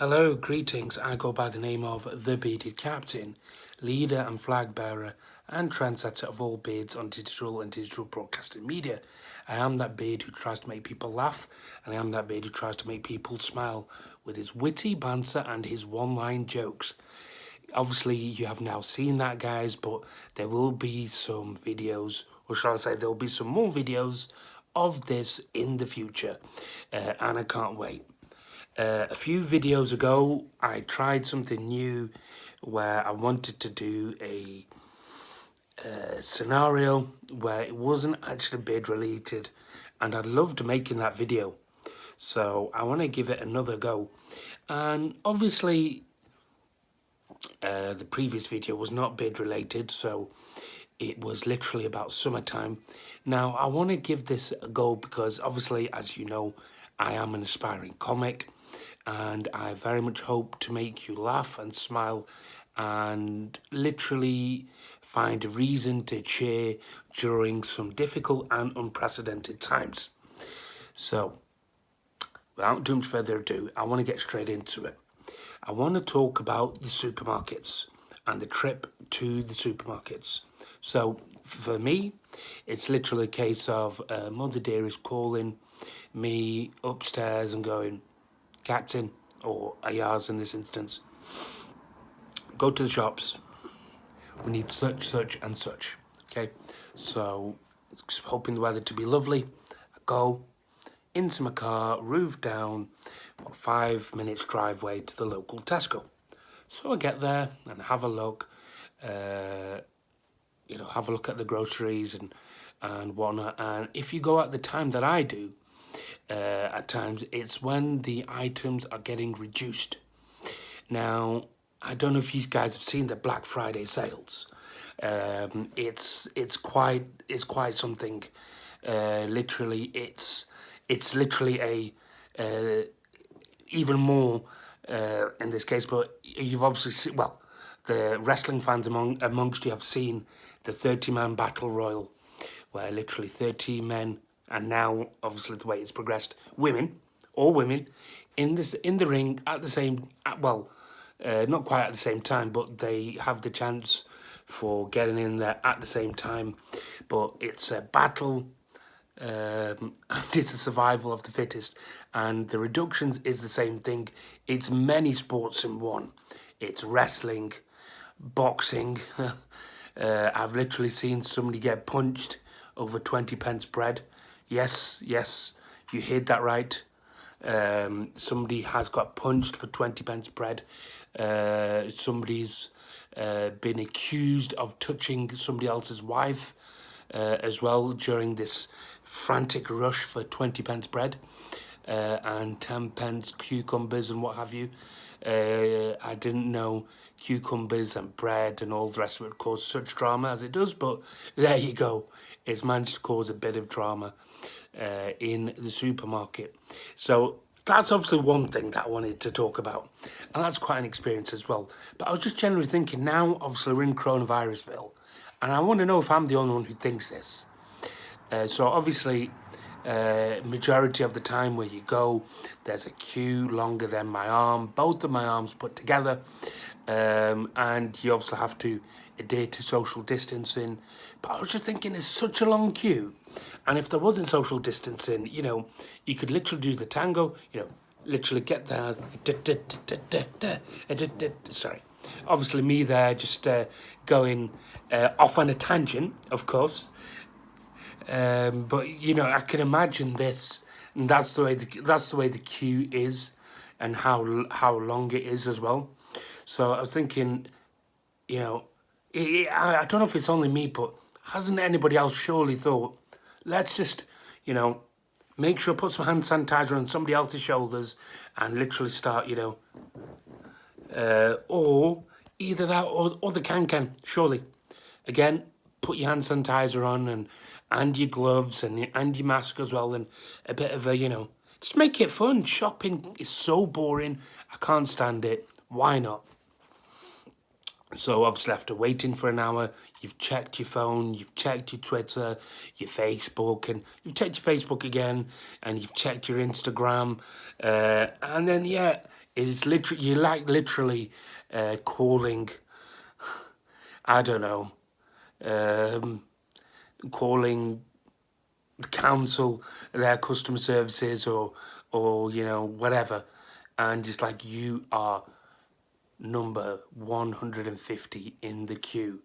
Hello, greetings. I go by the name of the Bearded Captain, leader and flag bearer and trendsetter of all beards on digital and digital broadcasting media. I am that beard who tries to make people laugh, and I am that beard who tries to make people smile with his witty banter and his one-line jokes. Obviously, you have now seen that, guys, but there will be some videos, or shall I say, there will be some more videos of this in the future, and I can't wait. A few videos ago, I tried something new where I wanted to do a scenario where it wasn't actually bid related, and I loved making that video. So I want to give it another go. And obviously, the previous video was not bid related, so it was literally about summertime. Now, I want to give this a go because obviously, as you know, I am an aspiring comic, and I very much hope to make you laugh and smile and literally find a reason to cheer during some difficult and unprecedented times. So, without too much further ado, I want to get straight into it. I want to talk about the supermarkets and the trip to the supermarkets. So, for me, it's literally a case of Mother Dearest calling me upstairs and going, Captain, or Ayaz in this instance, go to the shops. We need such, such, and such. Okay, so hoping the weather to be lovely. I go into my car, roof down, 5 minutes driveway to the local Tesco. So I get there and have a look. Have a look at the groceries and whatnot. And if you go at the time that I do, at times, it's when the items are getting reduced. Now, I don't know if you guys have seen the Black Friday sales. It's quite something. Literally, it's literally a even more in this case. But you've obviously seen, well, the wrestling fans amongst you have seen the 30-man battle royal, where literally 30 men. And now, obviously, the way it's progressed, all women, in the ring at the same, not quite at the same time, but they have the chance for getting in there at the same time. But it's a battle, and it's a survival of the fittest. And the reductions is the same thing. It's many sports in one. It's wrestling, boxing. I've literally seen somebody get punched over 20 pence bread. Yes, you heard that right. Somebody has got punched for 20 pence bread. Somebody's been accused of touching somebody else's wife as well during this frantic rush for 20 pence bread and 10 pence cucumbers and what have you. I didn't know cucumbers and bread and all the rest of it cause such drama as it does, but there you go. It's managed to cause a bit of drama in the supermarket. So that's obviously one thing that I wanted to talk about, and that's quite an experience as well. But I was just generally thinking, now obviously we're in coronavirusville, and I want to know if I'm the only one who thinks this. So obviously, majority of the time where you go, there's a queue longer than my arm, both of my arms put together, and you obviously have to adhere to social distancing. But I was just thinking, it's such a long queue, and if there wasn't social distancing, you could literally do the tango, literally get there. Sorry, obviously me there just going off on a tangent, of course. But I can imagine this, and that's the way the queue is, and how long it is as well. So I was thinking, I don't know if it's only me, but hasn't anybody else surely thought, let's just, make sure put some hand sanitizer on somebody else's shoulders and literally start, or either that or the can surely. Again, put your hand sanitizer on and your gloves and your mask as well, and a bit of a, just make it fun. Shopping is so boring. I can't stand it. Why not? So obviously after waiting for an hour, you've checked your phone, you've checked your Twitter, your Facebook, and you've checked your Facebook again, and you've checked your Instagram, and then It's literally, you like literally calling, I don't know, um, calling the council, their customer services, or you know, whatever, and just like, you are number 150 in the queue.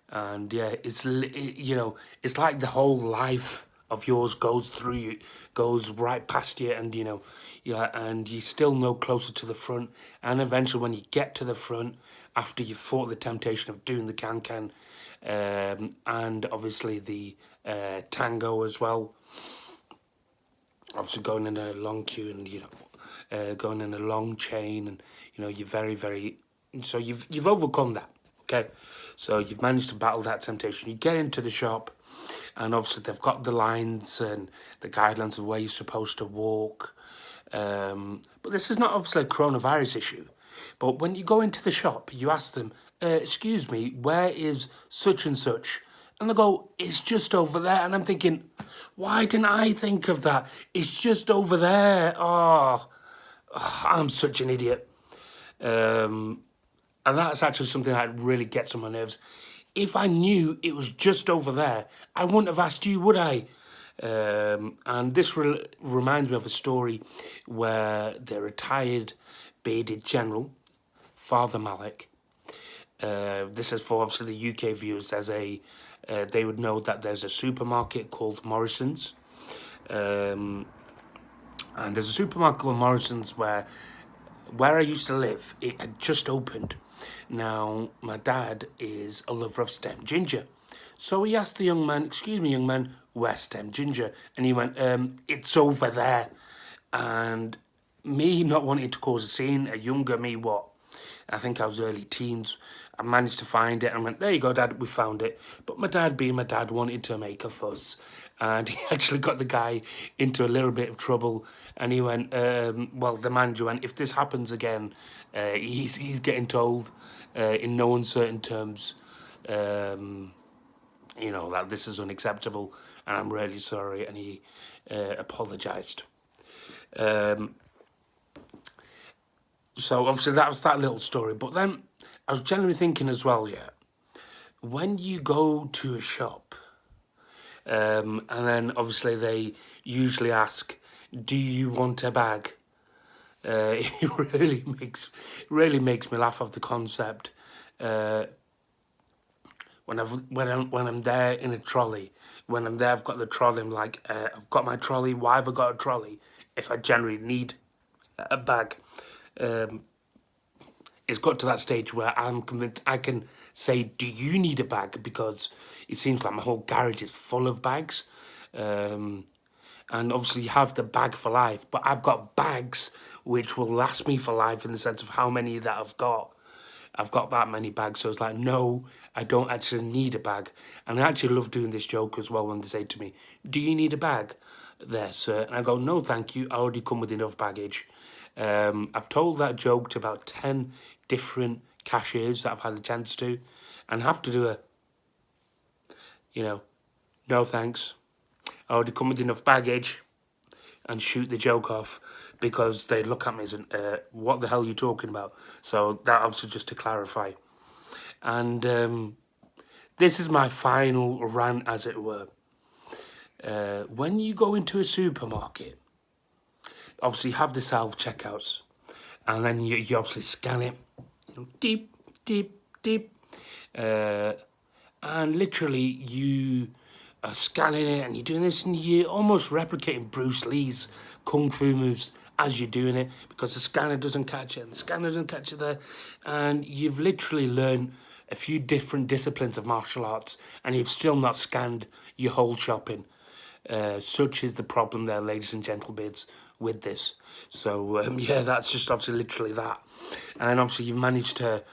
And yeah, you know, it's like the whole life of yours goes through you, goes right past you, and you know, yeah, and you still no closer to the front. And eventually, when you get to the front, after you've fought the temptation of doing the can, and obviously the tango as well, obviously going in a long queue, and you know, going in a long chain, and you know, you're very, so you've overcome that. Okay, so you've managed to battle that temptation. You get into the shop, and obviously they've got the lines and the guidelines of where you're supposed to walk. But this is not obviously a coronavirus issue. But when you go into the shop, you ask them, excuse me, where is such and such? And they go, it's just over there. And I'm thinking, why didn't I think of that? It's just over there. Oh, I'm such an idiot. And that's actually something that really gets on my nerves. If I knew it was just over there, I wouldn't have asked you, would I? And this reminds me of a story where the retired bearded general, Father Malik, this is for obviously the UK viewers, they would know that there's a supermarket called Morrison's. And there's a supermarket called Morrison's where I used to live, it had just opened. Now, my dad is a lover of stem ginger. So he asked the young man, excuse me, young man, where's stem ginger? And he went, it's over there. And me not wanting to cause a scene, a younger me, I think I was early teens, I managed to find it and went, there you go, Dad, we found it. But my dad, being my dad, wanted to make a fuss. And he actually got the guy into a little bit of trouble. And he went, well, the manager went, if this happens again, he's getting told in no uncertain terms, you know, that this is unacceptable and I'm really sorry. And he apologised. So obviously that was that little story. But then I was generally thinking as well, yeah, when you go to a shop, and then obviously they usually ask, do you want a bag? It really makes me laugh of the concept. When I'm there in a trolley, when I'm there, I've got the trolley. I'm like, I've got my trolley. Why have I got a trolley? If I generally need a bag, it's got to that stage where I'm convinced I can say, do you need a bag? Because it seems like my whole garage is full of bags. And obviously you have the bag for life, but I've got bags which will last me for life in the sense of how many that I've got. I've got that many bags, so it's like, no, I don't actually need a bag. And I actually love doing this joke as well when they say to me, do you need a bag there, sir? And I go, no, thank you, I already come with enough baggage. I've told that joke to about 10 different cashiers that I've had a chance to, and have to do you know, no thanks, I already come with enough baggage, and shoot the joke off, because they look at me as, what the hell are you talking about? So that obviously just to clarify. And this is my final rant, as it were. When you go into a supermarket, obviously you have the self-checkouts, and then you obviously scan it, you know, deep, deep, deep, and literally you are scanning it, and you're doing this, and you're almost replicating Bruce Lee's kung fu moves as you're doing it, because the scanner doesn't catch it, and the scanner doesn't catch it there, and you've literally learned a few different disciplines of martial arts, and you've still not scanned your whole shopping. Such is the problem there, ladies and gentlemen, with this. So yeah, that's just obviously literally that. And obviously you've managed to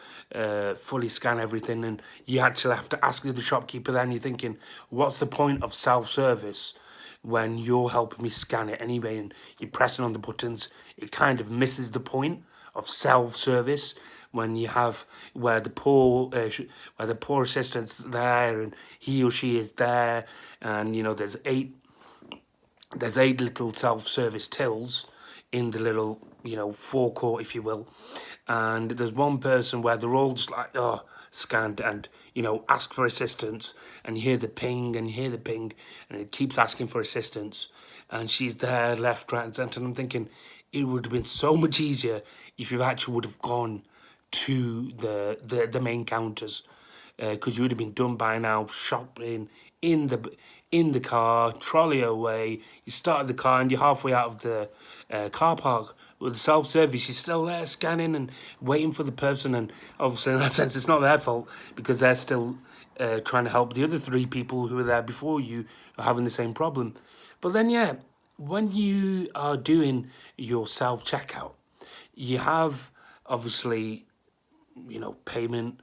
fully scan everything, and you actually have to ask the shopkeeper then, you're thinking, what's the point of self-service when you're helping me scan it anyway, and you're pressing on the buttons? It kind of misses the point of self-service when you have where the poor assistant's there, and he or she is there, and you know there's eight little self-service tills in the little, you know, forecourt, if you will. And there's one person where they're all just like, oh, scanned, and, you know, ask for assistance. And you hear the ping, and you hear the ping, and it keeps asking for assistance. And she's there, left, right, and centre. And I'm thinking, it would have been so much easier if you actually would have gone to the main counters, because you would have been done by now, shopping in the car, trolley away. You started the car and you're halfway out of the car park. With the self-service, you're still there scanning and waiting for the person, and obviously in that sense it's not their fault, because they're still trying to help the other 3 people who were there before you are having the same problem. But then, yeah, when you are doing your self-checkout, you have obviously, you know, payment,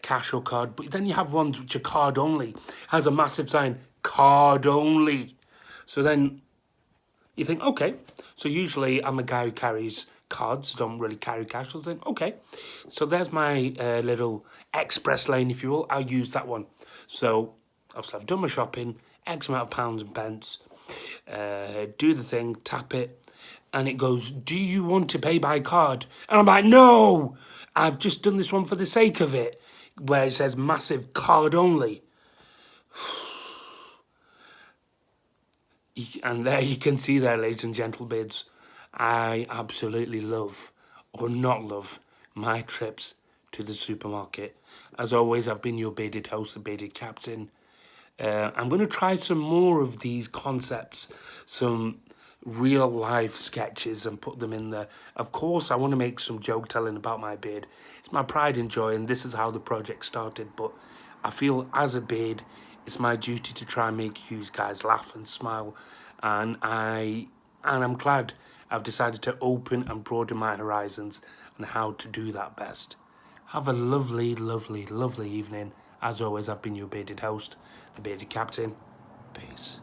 cash or card, but then you have ones which are card only. Has a massive sign, card only. So then you think, okay, so usually I'm a guy who carries cards, don't really carry cash. So then, okay, so there's my little express lane, if you will. I'll use that one. So obviously I've done my shopping, X amount of pounds and pence, do the thing, tap it, and it goes, do you want to pay by card? And I'm like, no, I've just done this one for the sake of it, where it says massive card only. And there you can see there, ladies and gentlebids, I absolutely love, or not love, my trips to the supermarket. As always, I've been your bearded host, the bearded captain. I'm going to try some more of these concepts, some real life sketches, and put them in there. Of course, I want to make some joke telling about my beard. It's my pride and joy, and this is how the project started. But I feel as a beard, it's my duty to try and make you guys laugh and smile. And I'm glad I've decided to open and broaden my horizons on how to do that best. Have a lovely, lovely, lovely evening. As always, I've been your bearded host, the bearded captain. Peace.